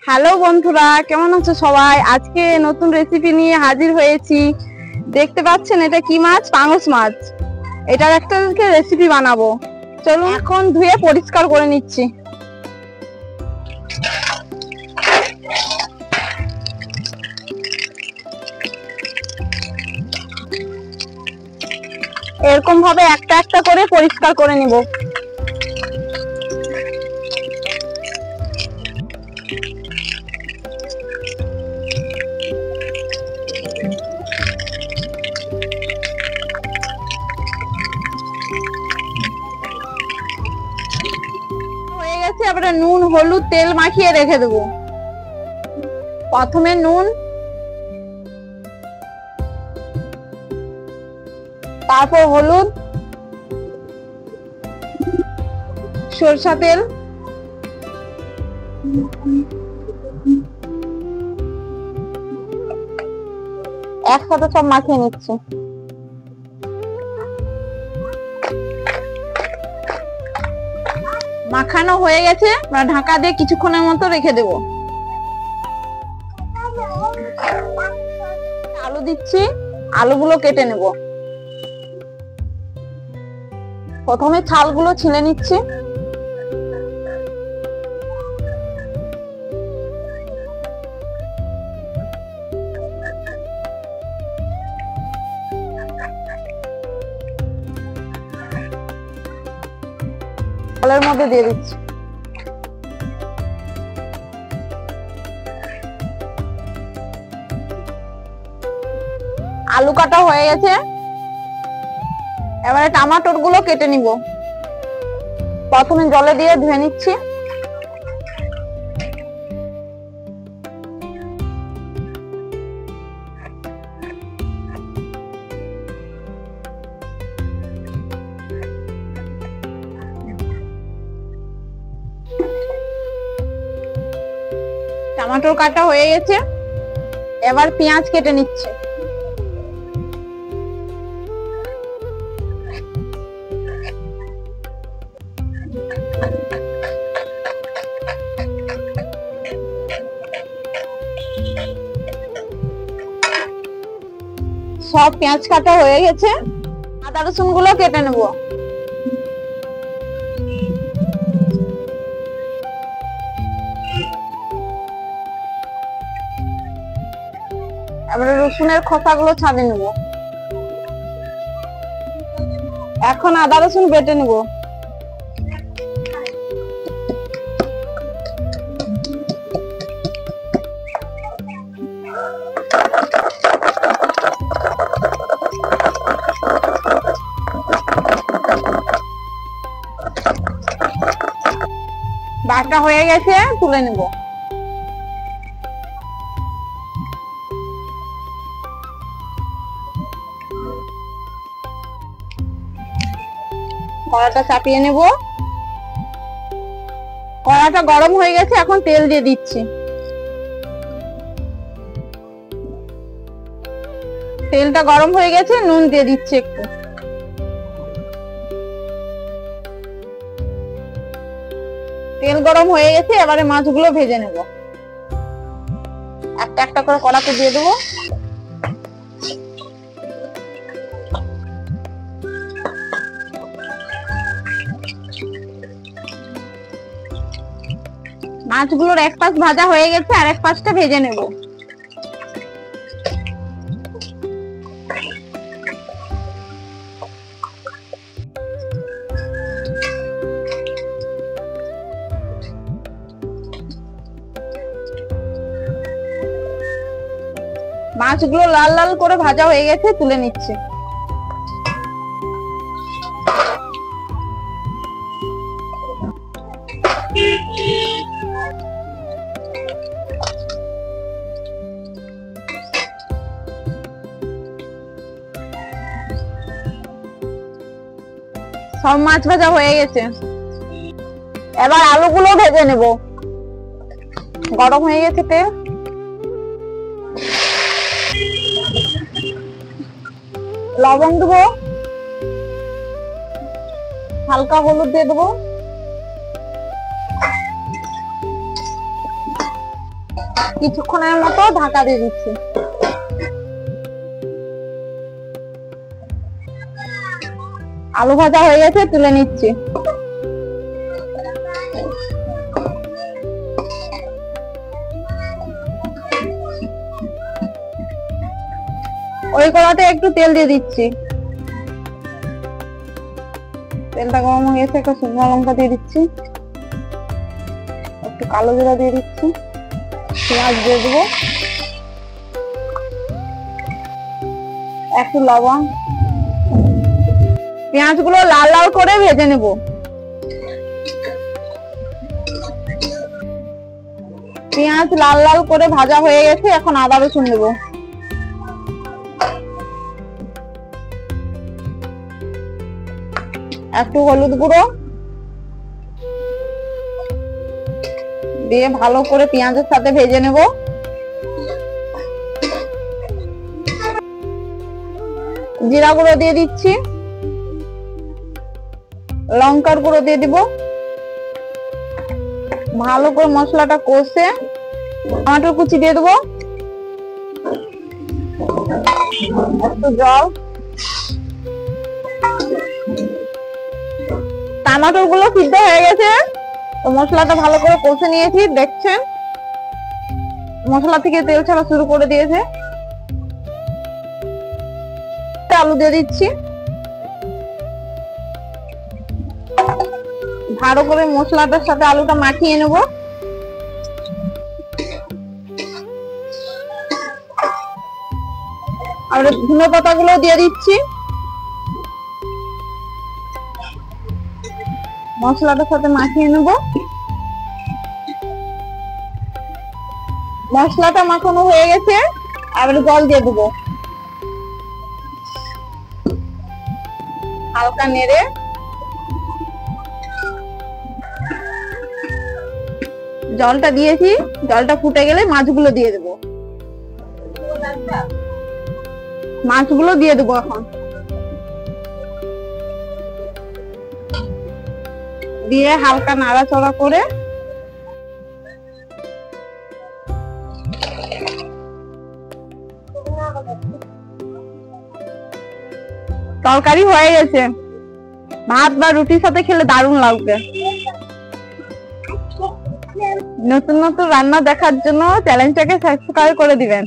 Hello বন্ধুরা, কেমন আছো সবাই? আজকে নতুন রেসিপি নিয়ে হাজির হয়েছি। দেখতে পাচ্ছেন এটা কি মাছ? পাঙস মাছ। এটার একটা রেসিপি বানাবো। চলুন এখন ধুয়ে পরিষ্কার করে নিচ্ছি। এরকম ভাবে একটা একটা করে পরিষ্কার করে নিব। হয়ে গেছে, এবারে নুন হলুদ তেল মাখিয়ে রেখে দেবো। প্রথমে নুন, তারপর হলুদ, সরষা তেল, একসাথে সব মাখিয়ে নিচ্ছি। মাখানো হয়ে গেছে, ঢাকা দিয়ে কিছুক্ষণের মতো রেখে দেব। আলু দিচ্ছি, আলুগুলো কেটে নেব। প্রথমে ছালগুলো ছিলে নিচ্ছি। চালের মধ্যে দিয়ে দিচ্ছি। আলু কাটা হয়ে গেছে, এবারে টমেটোর গুলো কেটে নিব। প্রথমে জলে দিয়ে ধুয়ে নিচ্ছি। টমেটো কাটা হয়ে গেছে, এবার পেঁয়াজ কেটে নিচ্ছে। সব পেঁয়াজ কাটা হয়ে গেছে, আদা রসুন গুলো কেটে নেব। এবারে রসুনের খোসাগুলো ছাড়িয়ে নেব। এখন আদা রসুন বেটে নেব। বাটা হয়ে গেছে, তুলে নেব। কড়াটা চাপিয়ে নেব। কড়াটা গরম হয়ে গেছে, এখন তেল দিয়ে দিচ্ছি। তেলটা গরম হয়ে গেছে, নুন দিয়ে দিচ্ছি একটু। তেল গরম হয়ে গেছে, এবারে মাছগুলো ভেজে নেব। একটা একটা করে কড়াতে দিয়ে দেবো। মাছগুলোর এক পাশ ভাজা হয়ে গেছে, আর এক পাশটা ভেজে নেব। মাছগুলো লাল লাল করে ভাজা হয়ে গেছে, তুলে নিচ্ছে। সব মাছ ভাজা হয়ে গেছে, এবার আলুগুলো ভেজে নেব। গরম হয়ে গেছে তেল, লবণ দেবো, হালকা হলুদ দিয়ে দেবো, কিছুক্ষণের মতো ঢাকা দিয়ে দিচ্ছি। আলু ভাজা হয়ে গেছে, তুলে নিচ্ছি। ওই কড়াতে একটু তেল দিয়ে দিচ্ছি। তেলটা গরম হয়ে গেছে, একটা শুকনো লঙ্কা দিয়ে দিচ্ছি, একটু কালো জিরা দিয়ে দিচ্ছি, পেঁয়াজ দিয়ে দেবো, একটু লবণ। পেঁয়াজগুলো লাল লাল করে ভেজে নেব। পেঁয়াজ লাল লাল করে ভাজা হয়ে গেছে, এখন আদা রসুন দেবো। একটু হলুদ গুঁড়ো দিয়ে ভালো করে পেঁয়াজের সাথে ভেজে নেব। জিরা গুঁড়ো দিয়ে দিচ্ছি, লঙ্কার গুঁড়ো দিয়ে দিব। ভালো করে মশলাটা কষে টমেটো কুচি দিয়ে দেবো, একটু জল। টমেটো গুলো সিদ্ধ হয়ে গেছে, তো মশলাটা ভালো করে কষে নিয়েছি। দেখছেন মশলা থেকে তেল ছাড়া শুরু করে দিয়েছে। আলু দিয়ে দিচ্ছি, ভালো করে মশলাটার সাথে আলুটা মাখিয়ে নেব। আর ধনে পাতা গুলো দিয়ে দিচ্ছি, মশলাটার সাথে মাখিয়ে নেব। মশলাটা মাখানো হয়ে গেছে, এবারে জল দিয়ে দেবো। হালকা নেড়ে জলটা দিয়েছি, জলটা ফুটে গেলে মাছগুলো দিয়ে দেবো। মাছগুলো দিয়ে দেবো এখন। দিয়ে হালকা নাড়াচাড়া করে তরকারি হয়ে গেছে। ভাত বা রুটির সাথে খেলে দারুণ লাগবে। নতুন নতুন রান্না দেখার জন্য চ্যানেলটাকে সাবস্ক্রাইব করে দিবেন।